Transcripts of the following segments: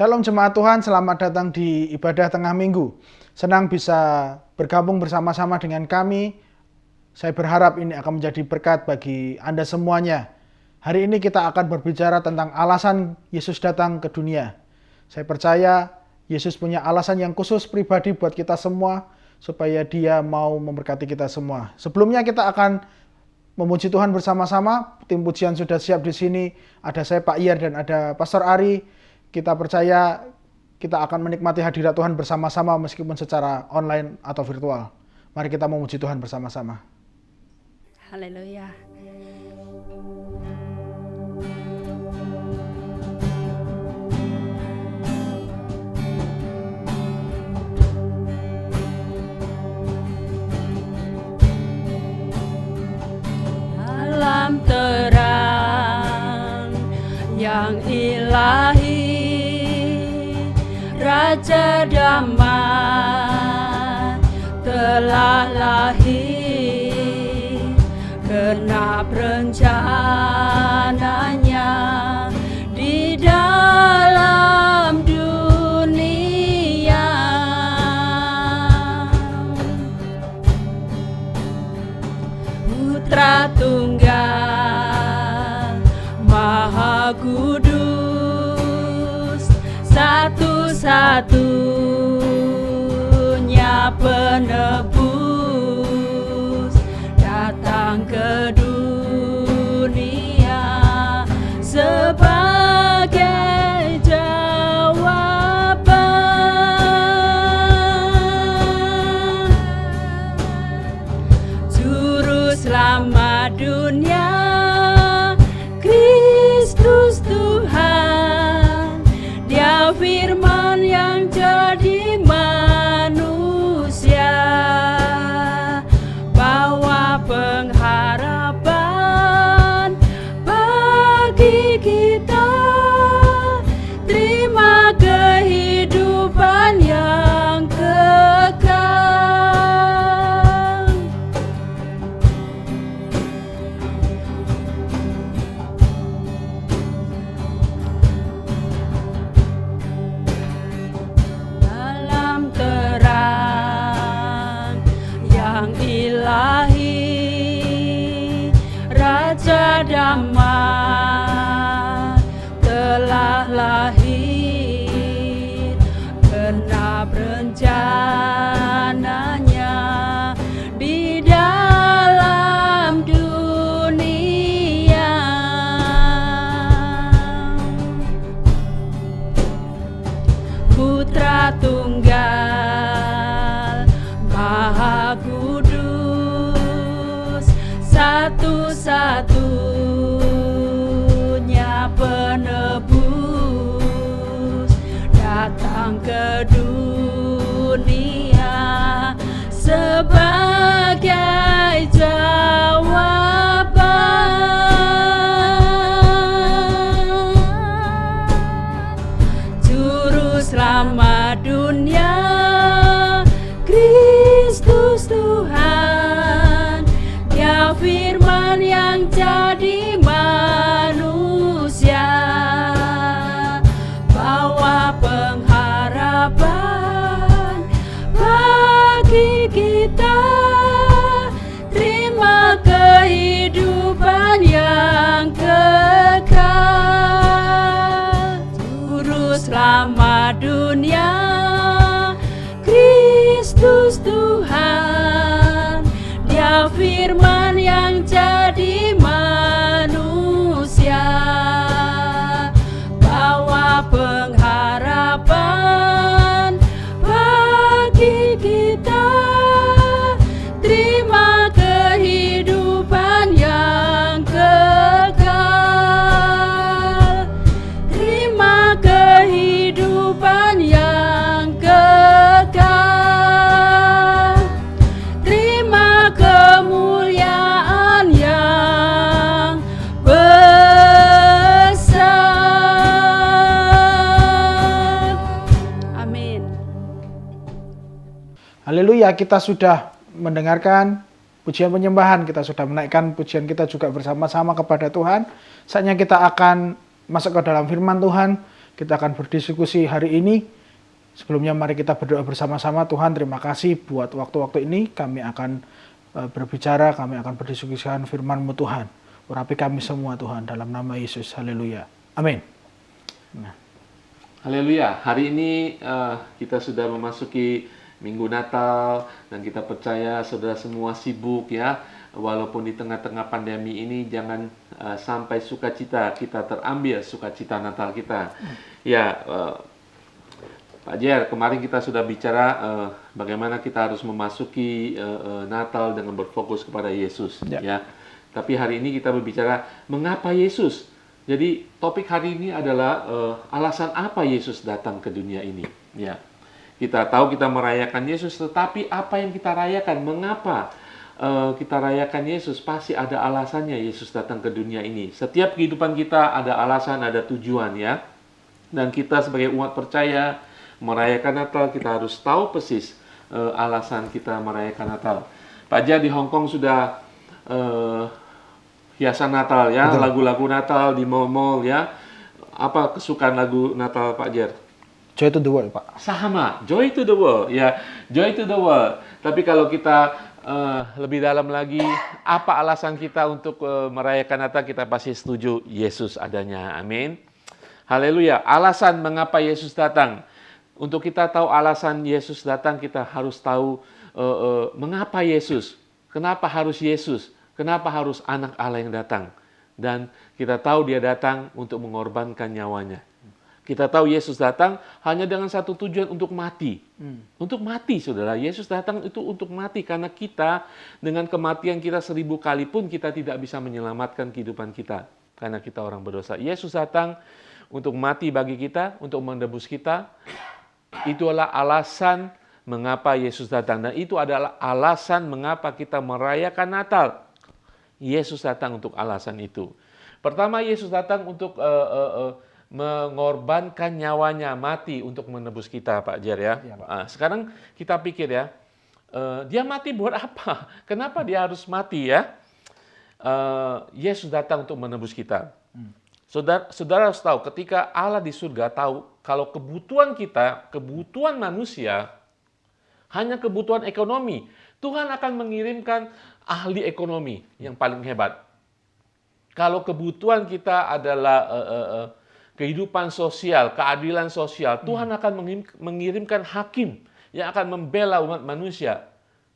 Shalom jemaat Tuhan, selamat datang di ibadah tengah minggu. Senang bisa bergabung bersama-sama dengan kami. Saya berharap ini akan menjadi berkat bagi Anda semuanya. Hari ini kita akan berbicara tentang alasan Yesus datang ke dunia. Saya percaya Yesus punya alasan yang khusus pribadi buat kita semua, supaya Dia mau memberkati kita semua. Sebelumnya kita akan memuji Tuhan bersama-sama. Tim pujian sudah siap di sini. Ada saya Pak Iyar dan ada Pastor Ari. Kita percaya kita akan menikmati hadirat Tuhan bersama-sama meskipun secara online atau virtual. Mari kita memuji Tuhan bersama-sama. Haleluya. Dalam terang yang ilahi, Raja damai telah lahir, genap rencananya di dalam dunia. Putra tunggal Maha Kudus, satu-satunya penebus, datang ke dunia sebagai jawaban. Juru selamat dunia, Kristus Tuhan, Dia firman yang jadi manusia, bawa pengharapan bagi kita, terima kehidupan yang kekal. Dalam terang yang ilahi, Raja damai telah lahir, genap rencananya di dalam dunia. Putra tunggal Maha Kudus, satu-satunya penebus, datang ke dunia sebagai jawaban. Juru selamat dunia, Kristus Tuhan, Dia firman yang jadi manusia, bawa pengharapan bagi kita, terima kehidupan yang kekal. Juru selamat dunia, Kristus Tuhan, Dia firman yang jadi manusia, bawa pengharapan bagi kita, terima kehidupan yang kekal, terima kehidupan yang kekal, terima kemuliaan yang besar. Amin. Haleluya, kita sudah mendengarkan pujian penyembahan, kita sudah menaikkan pujian kita juga bersama-sama kepada Tuhan. Saatnya kita akan masuk ke dalam firman Tuhan. kita akan berdiskusi hari ini. Sebelumnya mari kita berdoa bersama-sama. Tuhan, terima kasih buat waktu-waktu ini. Kami akan berbicara, kami akan berdiskusikan firman-Mu Tuhan. Urapi kami semua Tuhan, dalam nama Yesus. Haleluya. Amin. Nah. Haleluya. Hari ini kita sudah memasuki Minggu Natal dan kita percaya saudara semua sibuk ya. Walaupun di tengah-tengah pandemi ini jangan sampai sukacita kita terambil, sukacita Natal kita. Ya, Pak Jer, kemarin kita sudah bicara bagaimana kita harus memasuki Natal dengan berfokus kepada Yesus. Ya. Tapi hari ini kita berbicara mengapa Yesus. Jadi topik hari ini adalah alasan apa Yesus datang ke dunia ini. Ya, kita tahu kita merayakan Yesus, tetapi apa yang kita rayakan? Mengapa kita rayakan Yesus? Pasti ada alasannya Yesus datang ke dunia ini. Setiap kehidupan kita ada alasan, ada tujuan ya. Dan kita sebagai umat percaya merayakan Natal, kita harus tahu persis alasan kita merayakan Natal. Pak Jah di Hong Kong sudah hiasan Natal ya, lagu-lagu Natal di mall-mall ya. Apa kesukaan lagu Natal Pak Jer? Joy to the World, Pak. Sama, Joy to the World ya, Joy to the World. Tapi kalau kita lebih dalam lagi, apa alasan kita untuk merayakan Natal? Kita pasti setuju Yesus adanya. Amin. Haleluya. Alasan mengapa Yesus datang. Untuk kita tahu alasan Yesus datang, kita harus tahu mengapa Yesus. Kenapa harus Yesus? Kenapa harus anak Allah yang datang? Dan kita tahu dia datang untuk mengorbankan nyawanya. Kita tahu Yesus datang hanya dengan satu tujuan, untuk mati. Untuk mati, saudara. Yesus datang itu untuk mati. Karena kita, dengan kematian kita 1000 kali pun, kita tidak bisa menyelamatkan kehidupan kita. Karena kita orang berdosa. Yesus datang untuk mati bagi kita, untuk menebus kita. Itulah alasan mengapa Yesus datang. Dan itu adalah alasan mengapa kita merayakan Natal. Yesus datang untuk alasan itu. Pertama, Yesus datang untuk mengorbankan nyawanya, mati untuk menebus kita, Pak Jer ya. Ya, Pak. Nah, sekarang kita pikir ya, dia mati buat apa? Kenapa dia harus mati ya? Yesus datang untuk menebus kita. Saudara harus tahu, ketika Allah di surga tahu kalau kebutuhan kita, kebutuhan manusia, hanya kebutuhan ekonomi, Tuhan akan mengirimkan ahli ekonomi yang paling hebat. Kalau kebutuhan kita adalah kehidupan sosial, keadilan sosial, Tuhan akan mengirimkan hakim yang akan membela umat manusia.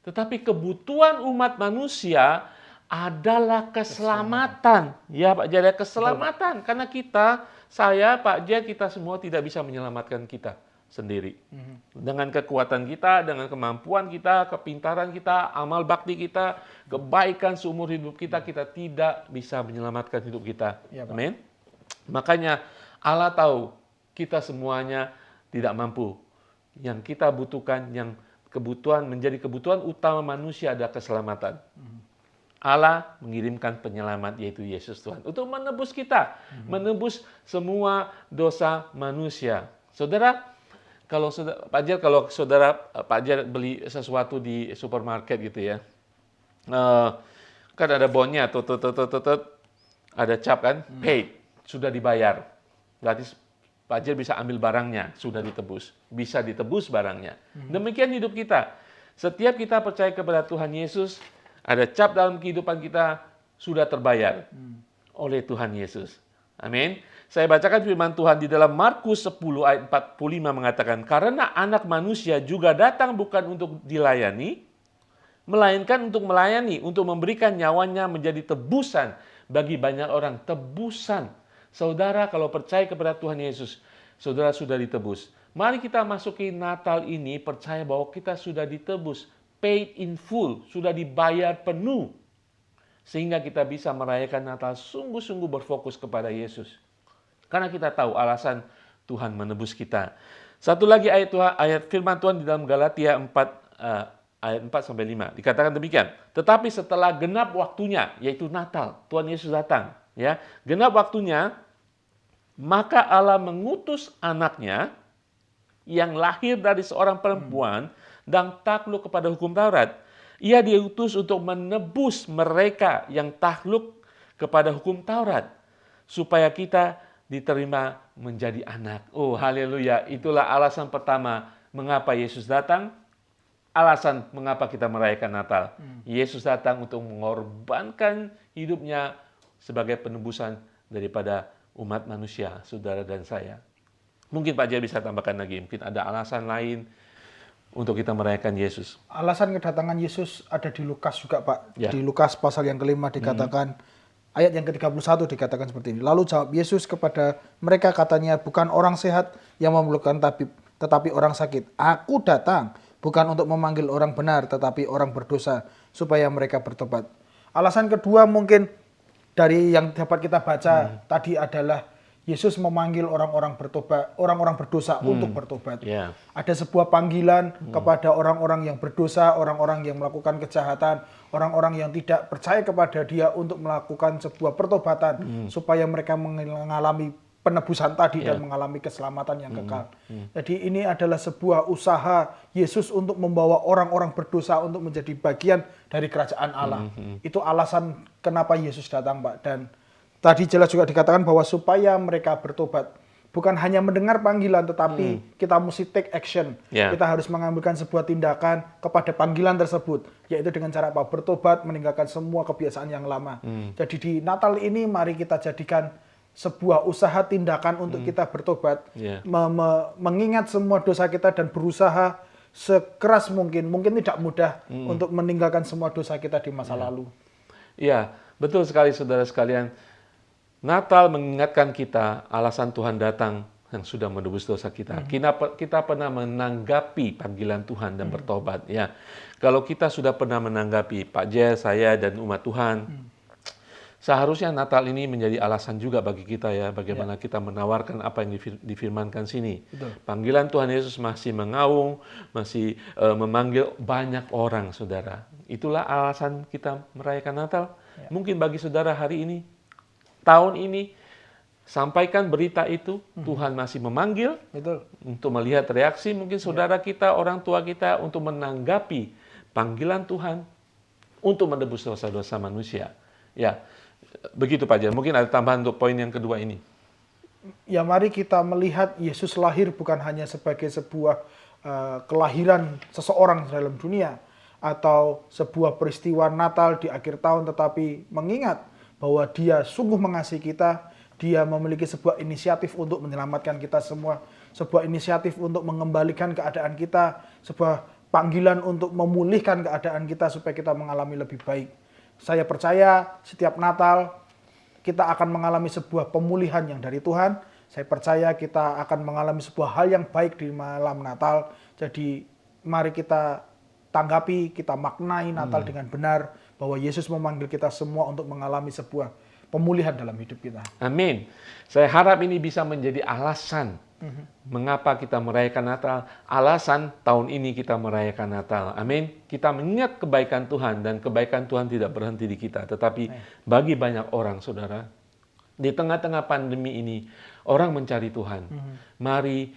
Tetapi kebutuhan umat manusia adalah keselamatan. Ya Pak Jaya, keselamatan. Karena kita, saya, Pak Jaya, kita semua tidak bisa menyelamatkan kita sendiri. Dengan kekuatan kita, dengan kemampuan kita, kepintaran kita, amal bakti kita, kebaikan seumur hidup kita, kita tidak bisa menyelamatkan hidup kita. Ya, Pak. Amin. Makanya Allah tahu kita semuanya tidak mampu. Yang kita butuhkan, yang menjadi kebutuhan utama manusia adalah keselamatan. Allah mengirimkan penyelamat, yaitu Yesus Tuhan, untuk menebus kita, menebus semua dosa manusia. Saudara, kalau saudara Pak Jer beli sesuatu di supermarket gitu ya, kan ada bonnya, ada cap kan, paid, sudah dibayar. Berarti Pak Jer bisa ambil barangnya, sudah ditebus. Bisa ditebus barangnya. Demikian hidup kita. Setiap kita percaya kepada Tuhan Yesus, ada cap dalam kehidupan kita, sudah terbayar oleh Tuhan Yesus. Amin. Saya bacakan firman Tuhan di dalam Markus 10 ayat 45 mengatakan, karena anak manusia juga datang bukan untuk dilayani, melainkan untuk melayani, untuk memberikan nyawanya menjadi tebusan bagi banyak orang. Tebusan. Saudara, kalau percaya kepada Tuhan Yesus, saudara sudah ditebus. Mari kita masuki Natal ini percaya bahwa kita sudah ditebus, paid in full, sudah dibayar penuh. Sehingga kita bisa merayakan Natal sungguh-sungguh berfokus kepada Yesus. Karena kita tahu alasan Tuhan menebus kita. Satu lagi ayat firman Tuhan di dalam Galatia 4 ayat 4-5 dikatakan demikian. Tetapi setelah genap waktunya, yaitu Natal, Tuhan Yesus datang, ya. Genap waktunya, maka Allah mengutus anaknya yang lahir dari seorang perempuan dan takluk kepada hukum Taurat. Ia diutus untuk menebus mereka yang takluk kepada hukum Taurat, supaya kita diterima menjadi anak. Oh, haleluya. Itulah alasan pertama mengapa Yesus datang. Alasan mengapa kita merayakan Natal. Yesus datang untuk mengorbankan hidupnya sebagai penebusan daripada umat manusia, saudara dan saya. Mungkin Pak Jaya bisa tambahkan lagi, mungkin ada alasan lain untuk kita merayakan Yesus. Alasan kedatangan Yesus ada di Lukas juga, Pak. Ya. Di Lukas pasal yang ke-5 dikatakan, ayat yang ke-31 dikatakan seperti ini. Lalu jawab Yesus kepada mereka, katanya, bukan orang sehat yang memerlukan tabib, tetapi orang sakit. Aku datang bukan untuk memanggil orang benar, tetapi orang berdosa, supaya mereka bertobat. Alasan kedua mungkin dari yang dapat kita baca tadi adalah Yesus memanggil orang-orang bertobat, orang-orang berdosa untuk bertobat. Ya. Ada sebuah panggilan kepada orang-orang yang berdosa, orang-orang yang melakukan kejahatan, orang-orang yang tidak percaya kepada Dia untuk melakukan sebuah pertobatan supaya mereka mengalami penebusan tadi dan mengalami keselamatan yang kekal. Jadi ini adalah sebuah usaha Yesus untuk membawa orang-orang berdosa untuk menjadi bagian dari kerajaan Allah. Itu alasan kenapa Yesus datang, Pak. Dan tadi jelas juga dikatakan bahwa supaya mereka bertobat. Bukan hanya mendengar panggilan, tetapi kita mesti take action. Kita harus mengambilkan sebuah tindakan kepada panggilan tersebut. Yaitu dengan cara apa? Bertobat, meninggalkan semua kebiasaan yang lama. Jadi di Natal ini mari kita jadikan sebuah usaha tindakan untuk kita bertobat. Mengingat semua dosa kita dan berusaha sekeras mungkin tidak mudah untuk meninggalkan semua dosa kita di masa lalu. Iya, betul sekali saudara sekalian. Natal mengingatkan kita alasan Tuhan datang yang sudah menebus dosa kita. Kita pernah menanggapi panggilan Tuhan dan bertobat. Ya, kalau kita sudah pernah menanggapi, Pak Jaya, saya dan umat Tuhan, seharusnya Natal ini menjadi alasan juga bagi kita ya, bagaimana kita menawarkan apa yang difirmankan sini. Panggilan Tuhan Yesus masih mengaung, masih memanggil banyak orang, saudara. Itulah alasan kita merayakan Natal. Mungkin bagi saudara hari ini, tahun ini, sampaikan berita itu, Tuhan masih memanggil untuk melihat reaksi mungkin saudara kita, orang tua kita untuk menanggapi panggilan Tuhan untuk menebus dosa-dosa manusia. Ya, begitu Pak Jan. Mungkin ada tambahan untuk poin yang kedua ini. Ya, mari kita melihat Yesus lahir bukan hanya sebagai sebuah kelahiran seseorang dalam dunia atau sebuah peristiwa Natal di akhir tahun, tetapi mengingat bahwa Dia sungguh mengasihi kita, Dia memiliki sebuah inisiatif untuk menyelamatkan kita semua, sebuah inisiatif untuk mengembalikan keadaan kita, sebuah panggilan untuk memulihkan keadaan kita supaya kita mengalami lebih baik. Saya percaya setiap Natal kita akan mengalami sebuah pemulihan yang dari Tuhan. Saya percaya kita akan mengalami sebuah hal yang baik di malam Natal. Jadi mari kita tanggapi, kita maknai Natal dengan benar, bahwa Yesus memanggil kita semua untuk mengalami sebuah pemulihan dalam hidup kita. Amin. Saya harap ini bisa menjadi alasan mengapa kita merayakan Natal, alasan tahun ini kita merayakan Natal. Amin. Kita mengingat kebaikan Tuhan, dan kebaikan Tuhan tidak berhenti di kita, tetapi bagi banyak orang, saudara, di tengah-tengah pandemi ini, orang mencari Tuhan. Mari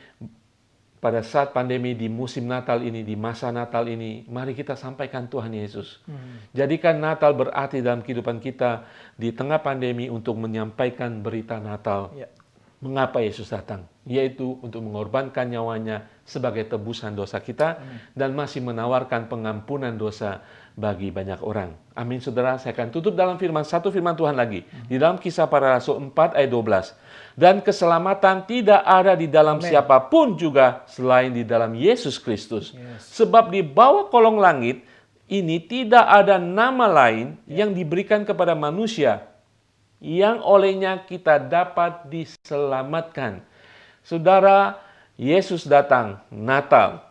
pada saat pandemi, di musim Natal ini, di masa Natal ini, mari kita sampaikan Tuhan Yesus. Jadikan Natal berarti dalam kehidupan kita di tengah pandemi untuk menyampaikan berita Natal. Mengapa Yesus datang? Yaitu untuk mengorbankan nyawanya sebagai tebusan dosa kita dan masih menawarkan pengampunan dosa bagi banyak orang. Amin, saudara. Saya akan tutup dalam satu firman Tuhan lagi. Di dalam Kisah Para Rasul 4 ayat 12. Dan keselamatan tidak ada di dalam siapapun juga selain di dalam Yesus Kristus. Sebab di bawah kolong langit ini tidak ada nama lain yang diberikan kepada manusia yang olehnya kita dapat diselamatkan. Saudara, Yesus datang Natal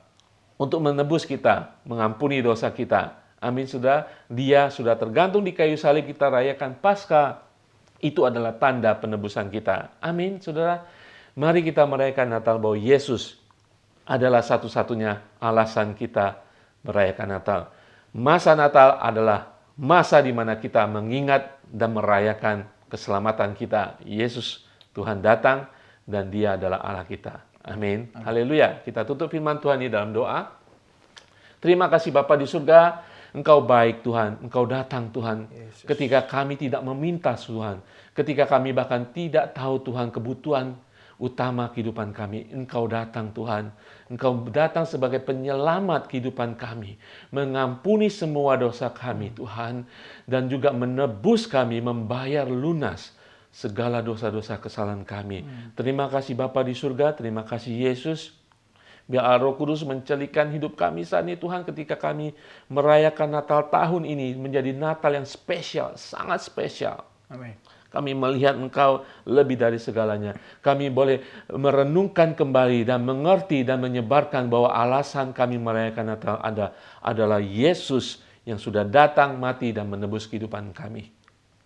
untuk menebus kita, mengampuni dosa kita. Amin, saudara. Dia sudah tergantung di kayu salib, kita rayakan Paskah. Itu adalah tanda penebusan kita. Amin, saudara. Mari kita merayakan Natal bahwa Yesus adalah satu-satunya alasan kita merayakan Natal. Masa Natal adalah masa di mana kita mengingat dan merayakan keselamatan kita. Yesus, Tuhan datang dan Dia adalah Allah kita. Amin. Haleluya. Kita tutup firman Tuhan ini dalam doa. Terima kasih Bapa di surga. Engkau baik Tuhan, Engkau datang Tuhan. Ketika kami tidak meminta Tuhan, ketika kami bahkan tidak tahu Tuhan kebutuhan utama kehidupan kami, Engkau datang Tuhan. Engkau datang sebagai penyelamat kehidupan kami, mengampuni semua dosa kami Tuhan, dan juga menebus kami, membayar lunas segala dosa-dosa kesalahan kami. Terima kasih Bapa di surga, terima kasih Yesus. Biar Roh Kudus mencelikan hidup kami saat ini Tuhan, ketika kami merayakan Natal tahun ini menjadi Natal yang spesial, sangat spesial. Amin. Kami melihat Engkau lebih dari segalanya. Kami boleh merenungkan kembali dan mengerti dan menyebarkan bahwa alasan kami merayakan Natal adalah Yesus yang sudah datang, mati, dan menebus kehidupan kami.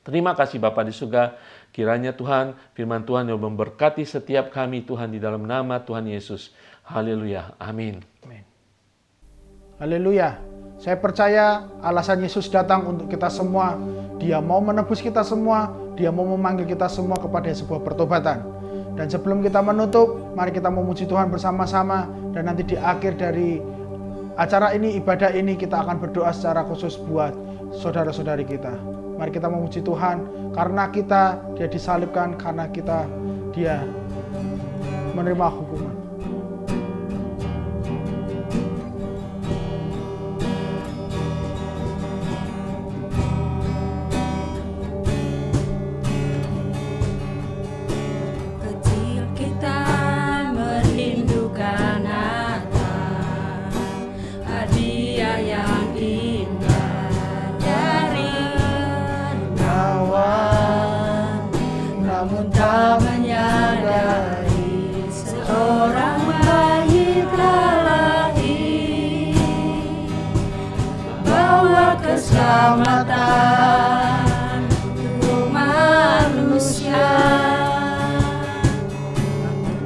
Terima kasih Bapa di surga. Kiranya Tuhan, firman Tuhan yang memberkati setiap kami Tuhan di dalam nama Tuhan Yesus. Haleluya. Amin. Amin. Haleluya. Saya percaya alasan Yesus datang untuk kita semua. Dia mau menebus kita semua. Dia mau memanggil kita semua kepada sebuah pertobatan. Dan sebelum kita menutup, mari kita memuji Tuhan bersama-sama. Dan nanti di akhir dari acara ini, ibadah ini, kita akan berdoa secara khusus buat saudara-saudari kita. Mari kita memuji Tuhan karena Dia disalibkan, karena Dia menerima hukuman. Kecil kita merindukan Natal, hadiah yang indah dari awan, namun tak menyadari seorang bayi telah lahir, bawa keselamatan untuk manusia.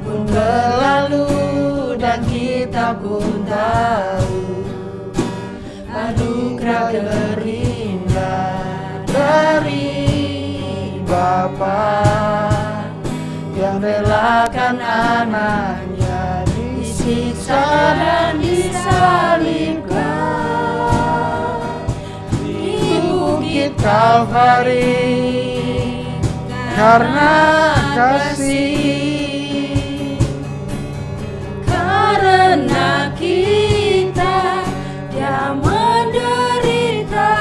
Pun berlalu dan kita pun tahu anugerah terindah dari Bapa yang relakan anaknya disiksa dan disalibkan di bukit Kalvari karena kasih, karena kita Dia menderita,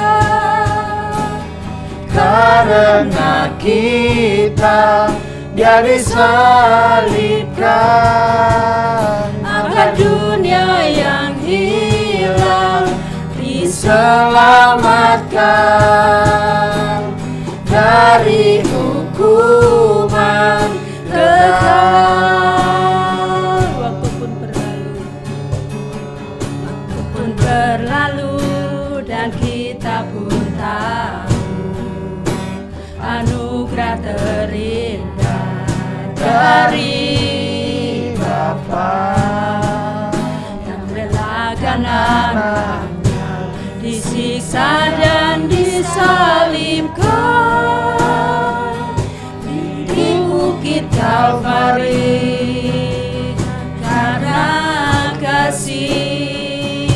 karena kita Dia disalibkan, agar dunia yang hilang diselamatkan dari hukuman kekal. Waktu pun berlalu dan kita pun tahu anugerah terindah dari Bapa yang relakan anaknya disiksa dan disalibkan di bukit Kalvari karena kasih,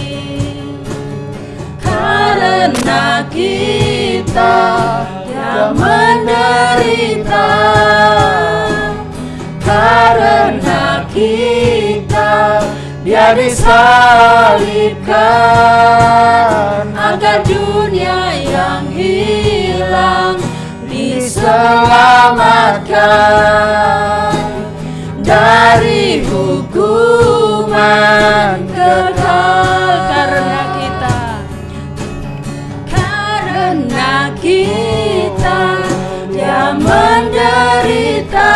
karena kita Dia menderita, karena kita Dia disalibkan, agar dunia yang hilang diselamatkan dari hukuman kekal. Karena kita Dia menderita,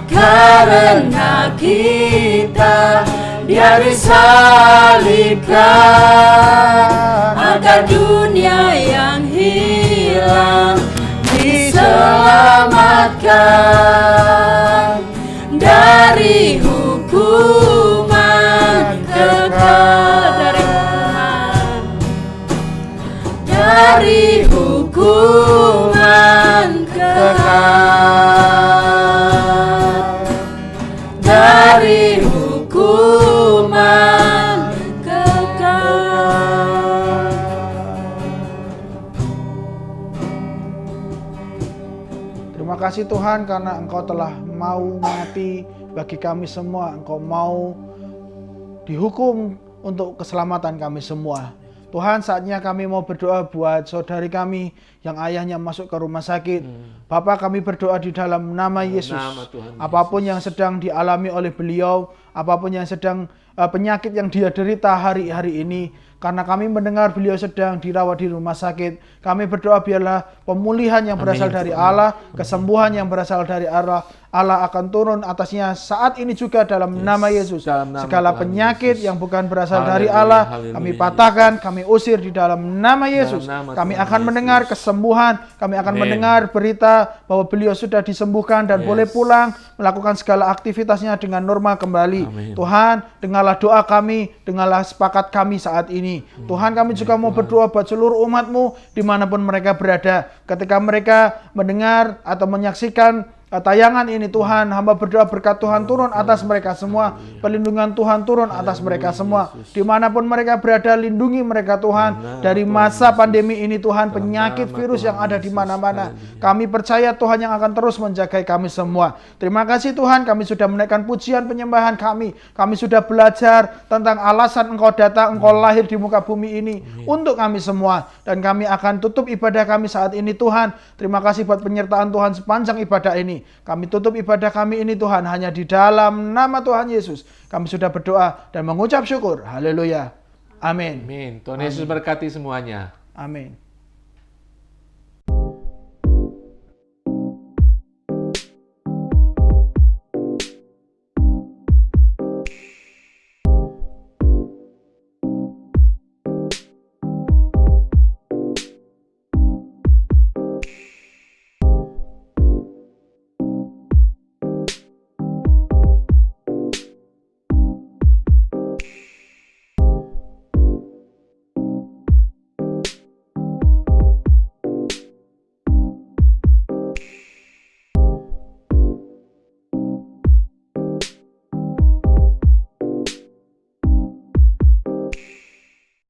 karena kita Dia disalibkan, agar dunia yang hilang diselamatkan dari hukuman kekal, dari hukuman kekal, dari hukuman kekal. Terima kasih Tuhan karena Engkau telah mau mati bagi kami semua. Engkau mau dihukum untuk keselamatan kami semua. Tuhan, saatnya kami mau berdoa buat saudari kami yang ayahnya masuk ke rumah sakit. Bapak, kami berdoa di dalam nama Yesus. Nama Tuhan Apapun yang sedang dialami oleh beliau, apapun yang sedang penyakit yang dia derita hari-hari ini, karena kami mendengar beliau sedang dirawat di rumah sakit, kami berdoa biarlah pemulihan yang berasal dari Allah, kesembuhan yang berasal dari Allah akan turun atasnya saat ini juga dalam nama Yesus. Dalam nama Segala Tuhan penyakit Yesus. yang bukan berasal dari Haleluya, Allah, haleluya, kami patahkan, kami usir di dalam nama Yesus. nama Kami Tuhan akan Yesus. mendengar kesembuhan, kami akan Amin. mendengar berita bahwa beliau sudah disembuhkan dan Yes. boleh pulang melakukan segala aktivitasnya dengan normal kembali. Amin. Tuhan, dengarlah doa kami, dengarlah sepakat kami saat ini. Tuhan, kami juga mau berdoa buat seluruh umat-Mu dimanapun mereka berada. Ketika mereka mendengar atau menyaksikan tayangan ini, Tuhan, hamba berdoa berkat Tuhan turun atas mereka semua, perlindungan Tuhan turun atas mereka semua, dimanapun mereka berada, lindungi mereka Tuhan dari masa pandemi ini Tuhan, penyakit virus yang ada di mana-mana. Kami percaya Tuhan yang akan terus menjaga kami semua. Terima kasih Tuhan, kami sudah menaikkan pujian penyembahan kami sudah belajar tentang alasan Engkau datang, Engkau lahir di muka bumi ini untuk kami semua, dan kami akan tutup ibadah kami saat ini Tuhan. Terima kasih buat penyertaan Tuhan sepanjang ibadah ini. Kami tutup ibadah kami ini Tuhan hanya di dalam nama Tuhan Yesus. Kami sudah berdoa dan mengucap syukur. Haleluya. Amin. Amin. Tuhan Yesus berkati semuanya. Amin.